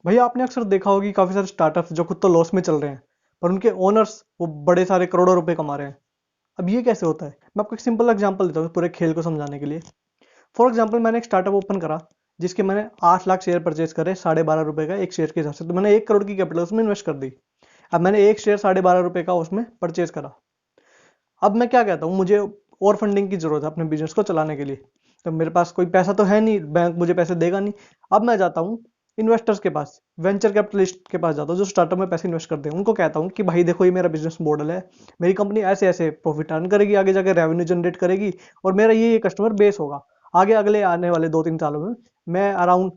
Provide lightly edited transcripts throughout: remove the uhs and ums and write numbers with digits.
भैया आपने अक्सर देखा होगा कि काफी सारे स्टार्टअप्स जो खुद तो लॉस में चल रहे हैं पर उनके ओनर्स वो बड़े सारे करोड़ों रुपए कमा रहे हैं। अब ये कैसे होता है? मैं आपको एक सिंपल एग्जांपल देता हूँ पूरे खेल को समझाने के लिए। फॉर एग्जांपल मैंने एक स्टार्टअप ओपन करा जिसके मैंने 8 लाख शेयर परचेज करे 12.5 रुपए का एक शेयर के हिसाब से, तो मैंने 1 करोड़ की कैपिटल उसमें इन्वेस्ट कर दी। अब मैंने एक शेयर 12.5 रुपए का उसमें परचेज करा। अब मैं क्या कहता हूँ, मुझे और फंडिंग की जरूरत है अपने बिजनेस को चलाने के लिए। तो मेरे पास कोई पैसा तो है नहीं, बैंक मुझे पैसे देगा नहीं। अब मैं जाता हूँ इन्वेस्टर्स के पास, वेंचर कैपिटलिस्ट के पास जाता हूँ जो स्टार्टअप में पैसे इन्वेस्ट करते हैं। उनको कहता हूँ कि भाई देखो ये मेरा बिजनेस मॉडल है, मेरी कंपनी ऐसे ऐसे प्रॉफिट अर्न करेगी, आगे जाकर रेवेन्यू जनरेट करेगी और मेरा ये कस्टमर बेस होगा। आगे अगले आने वाले 2-3 सालों में मैं अराउंड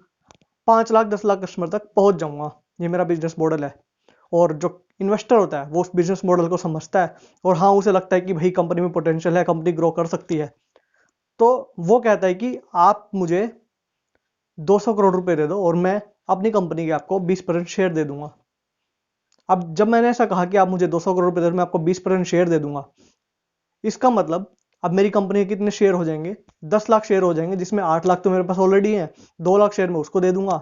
5 लाख 10 लाख कस्टमर तक पहुंच जाऊंगा। ये मेरा बिजनेस मॉडल है। और जो इन्वेस्टर होता है वो उस बिजनेस मॉडल को समझता है और हाँ उसे लगता है कि भाई कंपनी में पोटेंशियल है, कंपनी ग्रो कर सकती है, तो वो कहता है कि आप मुझे 200 करोड़ रुपए दे दो और मैं अपनी कंपनी के आपको 20% शेयर दे दूंगा। अब जब मैंने ऐसा कहा कि आप मुझे 200 करोड़ रुपए दे दो, मैं आपको 20% शेयर दे दूंगा, इसका मतलब अब मेरी कंपनी के कितने शेयर हो जाएंगे? 10 लाख शेयर हो जाएंगे, जिसमें 8 लाख तो मेरे पास ऑलरेडी है। 2 लाख शेयर में उसको दे दूंगा।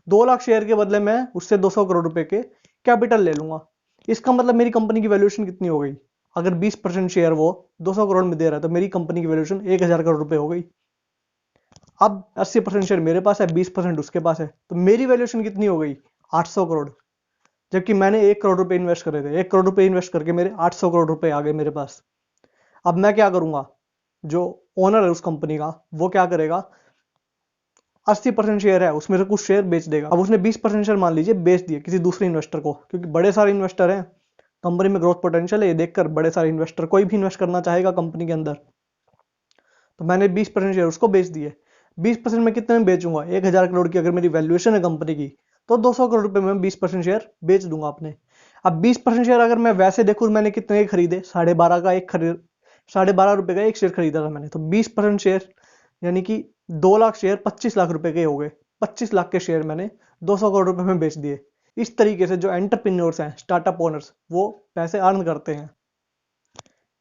2 लाख शेयर के बदले मैं उससे 200 करोड़ रुपए के कैपिटल ले लूंगा। इसका मतलब मेरी कंपनी की वैल्यूएशन कितनी हो गई? अगर 20% शेयर वो 200 करोड़ में दे रहा है तो मेरी कंपनी की वैल्यूएशन 1000 करोड़ रुपए हो गई। अब 80% शेयर मेरे पास है, 20% उसके पास है, तो मेरी वैल्यूएशन कितनी हो गई? 800 करोड़। जबकि मैंने 1 करोड़ रुपए इन्वेस्ट करे थे। 1 करोड़ रुपए इन्वेस्ट करके मेरे 800 करोड़ रुपए आ गए मेरे पास। अब मैं क्या करूंगा? जो ओनर है उस कंपनी का वो क्या करेगा? 80% शेयर है उसमें से कुछ शेयर बेच देगा। अब उसने 20% शेयर मान लीजिए बेच दिए किसी दूसरे इन्वेस्टर को, क्योंकि बड़े सारे इन्वेस्टर हैं, कंपनी में ग्रोथ पोटेंशियल है ये देखकर बड़े सारे इन्वेस्टर कोई भी इन्वेस्ट करना चाहेगा कंपनी के अंदर। तो मैंने 20% शेयर उसको बेच दिए। 20% में कितने में बेचूंगा? 1000 करोड़ की अगर मेरी वैल्यूएशन है कंपनी की, तो 200 करोड़ रुपए में 20% शेयर बेच दूंगा अपने। अब 20% शेयर अगर मैं वैसे देखूं, मैंने कितने के खरीदे? 12.5 का एक खरीद, 12.5 रुपए का एक शेयर खरीदा था मैंने, तो 20% शेयर यानी कि 2 लाख शेयर 25 लाख रुपए के हो गए। 25 लाख के शेयर मैंने 200 करोड़ रुपए में बेच दिए। इस तरीके से जो एंटरप्रेन्योर्स हैं, स्टार्टअप ओनर्स, वो पैसे अर्न करते हैं।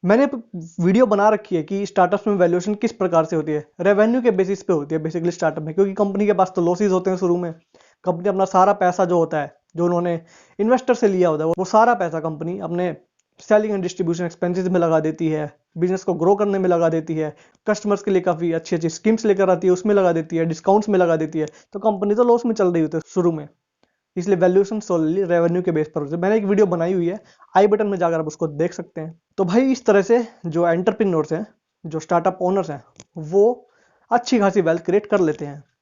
मैंने वीडियो बना रखी है कि स्टार्टअप्स में वैल्यूएशन किस प्रकार से होती है। रेवेन्यू के बेसिस पे होती है बेसिकली स्टार्टअप में, क्योंकि कंपनी के पास तो लॉसेस होते हैं शुरू में। कंपनी अपना सारा पैसा जो होता है, जो उन्होंने इन्वेस्टर से लिया होता है, वो सारा पैसा कंपनी अपने सेलिंग एंड डिस्ट्रीब्यूशन एक्सपेंसेस में लगा देती है, बिजनेस को ग्रो करने में लगा देती है, कस्टमर्स के लिए काफी अच्छी अच्छी स्कीम्स लेकर आती है उसमें लगा देती है, डिस्काउंट्स में लगा देती है। तो कंपनी तो लॉस में चल रही होती है शुरू में, इसलिए वैल्यूएशन सोलली रेवेन्यू के बेस पर होती है। मैंने एक वीडियो बनाई हुई है, आई बटन में जाकर आप उसको देख सकते हैं। तो भाई इस तरह से जो एंटरप्रेन्योर्स हैं, जो स्टार्टअप ओनर्स हैं, वो अच्छी खासी वेल्थ क्रिएट कर लेते हैं।